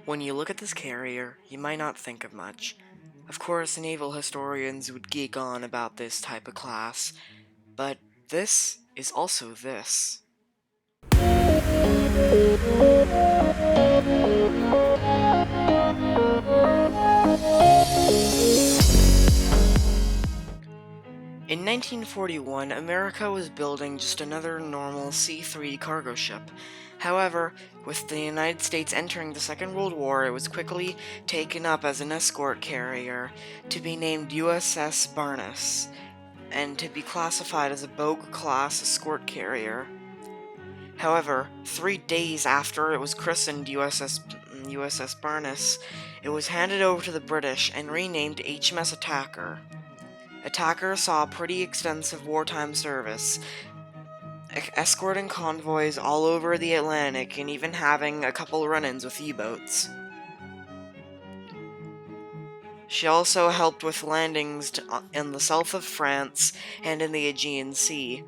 When you look at this carrier, you might not think of much. Of course, naval historians would geek on about this type of class, but this is also this. In 1941, America was building just another normal C-3 cargo ship. However, with the United States entering the Second World War, it was quickly taken up as an escort carrier to be named USS Barnes, and to be classified as a Bogue-class escort carrier. However, 3 days after it was christened USS Barnes, it was handed over to the British and renamed HMS Attacker. Attacker saw pretty extensive wartime service, escorting convoys all over the Atlantic and even having a couple run-ins with U-boats. She also helped with landings in the south of France and in the Aegean Sea.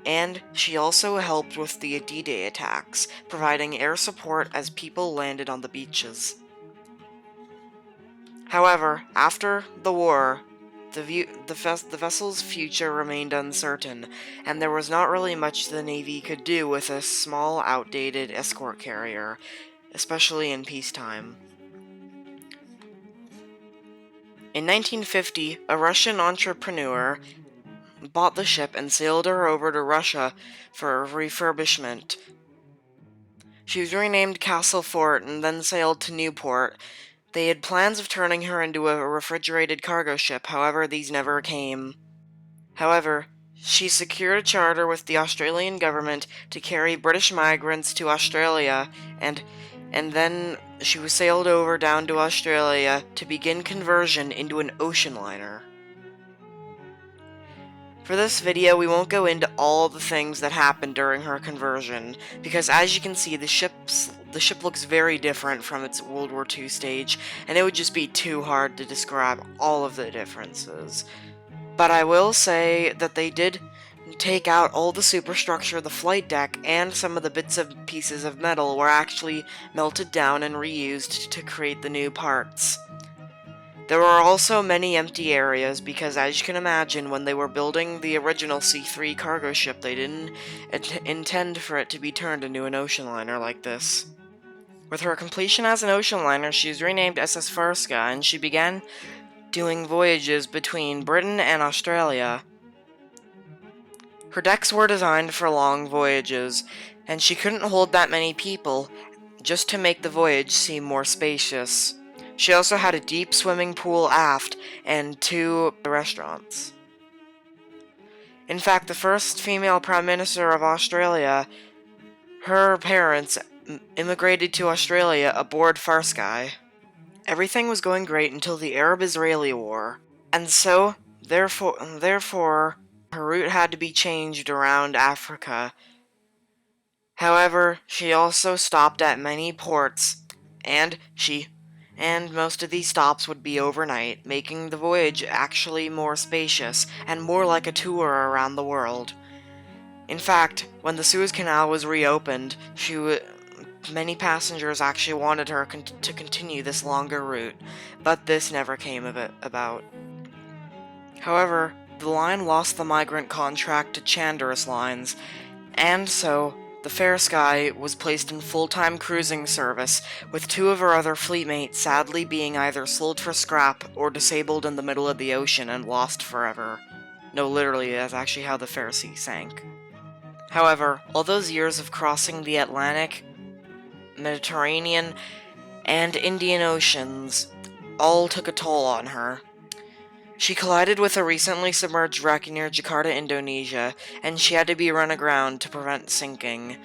And she also helped with the D-Day attacks, providing air support as people landed on the beaches. However, after the war, the vessel's future remained uncertain, and there was not really much the Navy could do with a small, outdated escort carrier, especially in peacetime. In 1950, a Russian entrepreneur bought the ship and sailed her over to Russia for refurbishment. She was renamed Castlefort and then sailed to Newport. They had plans of turning her into a refrigerated cargo ship, however, these never came. However, she secured a charter with the Australian government to carry British migrants to Australia, and then she was sailed over down to Australia to begin conversion into an ocean liner. For this video, we won't go into all the things that happened during her conversion, because as you can see, the ship looks very different from its World War II stage, and it would just be too hard to describe all of the differences. But I will say that they did take out all the superstructure, the flight deck, and some of the bits and pieces of metal were actually melted down and reused to create the new parts. There were also many empty areas because, as you can imagine, when they were building the original C-3 cargo ship, they didn't intend for it to be turned into an ocean liner like this. With her completion as an ocean liner, she was renamed SS Fairsky, and she began doing voyages between Britain and Australia. Her decks were designed for long voyages, and she couldn't hold that many people, just to make the voyage seem more spacious. She also had a deep swimming pool aft and 2 restaurants. In fact, the first female Prime Minister of Australia, her parents immigrated to Australia aboard Fairsky. Everything was going great until the Arab-Israeli War, and so, therefore, her route had to be changed around Africa. However, she also stopped at many ports, and most of these stops would be overnight, making the voyage actually more spacious and more like a tour around the world. In fact, when the Suez Canal was reopened, many passengers actually wanted her to continue this longer route, but this never came about. However, the line lost the migrant contract to Chandos Lines, and so the Fairsky was placed in full-time cruising service, with 2 of her other fleetmates sadly being either sold for scrap or disabled in the middle of the ocean and lost forever. No, literally, that's actually how the Fairsky sank. However, all those years of crossing the Atlantic, Mediterranean, and Indian Oceans all took a toll on her. She collided with a recently submerged wreck near Jakarta, Indonesia, and she had to be run aground to prevent sinking.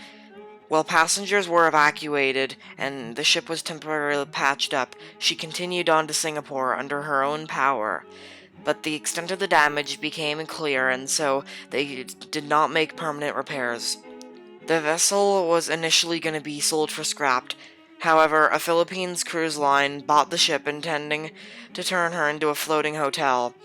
While passengers were evacuated and the ship was temporarily patched up, she continued on to Singapore under her own power. But the extent of the damage became clear, and so they did not make permanent repairs. The vessel was initially going to be sold for scrap. However, a Philippines cruise line bought the ship intending to turn her into a floating hotel.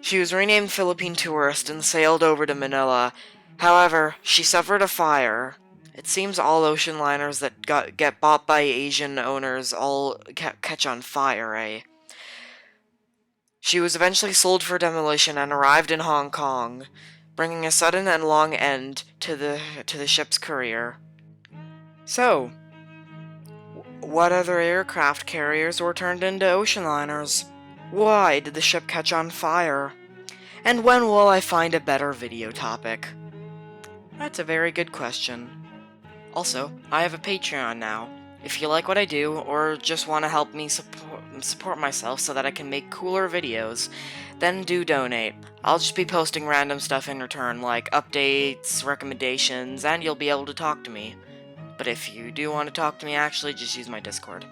She was renamed Philippine Tourist and sailed over to Manila. However, she suffered a fire, It seems all ocean liners that get bought by Asian owners all catch on fire, eh? She was eventually sold for demolition and arrived in Hong Kong, bringing a sudden and long end to the ship's career. So, what other aircraft carriers were turned into ocean liners? Why did the ship catch on fire? And when will I find a better video topic? That's a very good question. Also, I have a Patreon now. If you like what I do, or just want to help me support myself so that I can make cooler videos, then do donate. I'll just be posting random stuff in return, like updates, recommendations, and you'll be able to talk to me. But if you do want to talk to me, actually, just use my Discord.